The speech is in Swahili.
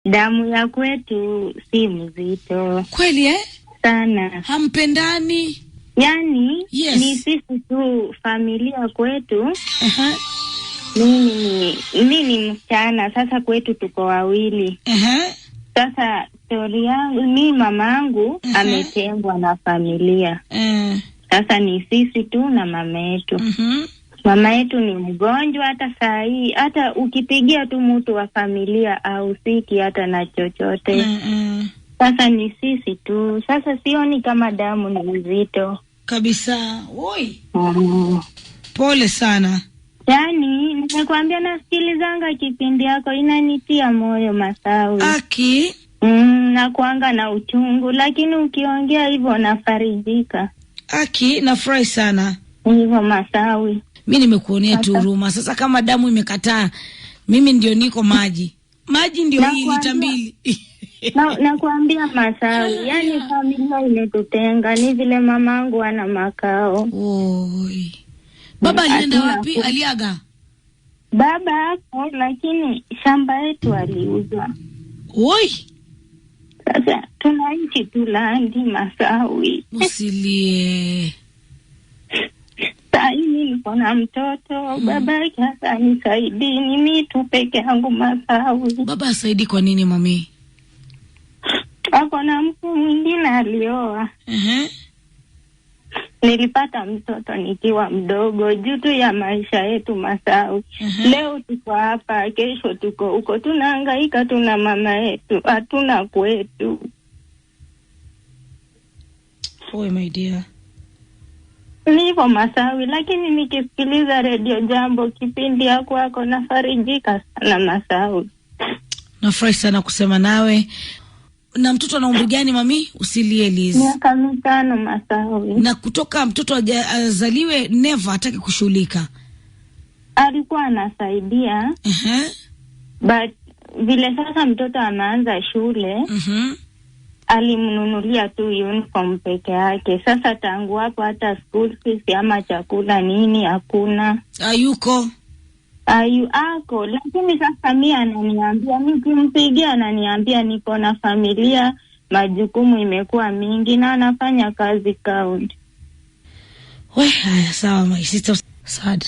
Damu ya kwetu si mzito. Kweli Sana. Hampendani? Yani, yes. Ni sisi tu familia kwetu. Uh-huh. Mimi ni msichana, sasa kwetu tuko wawili. Uh-huh. Sasa story yangu, mamangu ametengwa na familia. Sasa ni sisi tu na mama yetu. Mama yetu ni mgonjwa, hata saa hii, hata ukipigia tu mtu wa familia au siki hata na chochote. Sasa ni sisi tu. Sasa sioni kama damu ni mzito. Kabisa. Oi. Pole sana. Yani, nimekwambia nasikilizanga kipindi yako, inanitia moyo Masawi. Aki. Na kuanga na uchungu, lakini ukiongea hivyo nafarijika. Aki, nafurahi sana. Hivyo Masawi. Mimi nimekuonea tu huruma. Sasa kama damu imekataa, mimi ndio niko maji. Maji ndio hii lita 2. Nakuambia Masawi, yani familia imetutenga, ni vile mamangu ana makao. Oi. Baba alienda wapi? Aliaga? Baba hapo, lakini shamba yetu aliuza. Oi. Sasa tunaishi tu landi Masawi. Usilie. Sasa niko na mtoto, baba yake hata nisaidii, ni mimi tu peke yangu Masawi. Baba asaidi kwa nini mami? Ako na mtu mwingine alioa. Nilipata mtoto nikiwa mdogo, juu tu ya maisha yetu Masawi. Leo tuko hapa, kesho tuko huko, tunahangaika, tuna mama yetu, hatuna kwetu. Oh my dear. Nipo Masawi, lakini nikisikiliza Radio Jambo kipindi yako nafarijika sana Masawi. Nafurahi sana kusema nawe. Na mtoto ana umri gani mami? Usilie Liz. Miaka 5 Masawi. Na kutoka mtoto azaliwe never hataki kushughulika. Alikuwa anasaidia. But vile sasa mtoto anaanza shule, alimnunulia tu uniform peke yake. Sasa tangu hapo hata school fees ama chakula nini hakuna. Ayuko. Ako, lakini sasa mimi ananiambia, nikimpigia ananiambia niko na familia, majukumu imekuwa mingi na anafanya kazi count. Haya sawa my sister. Sad.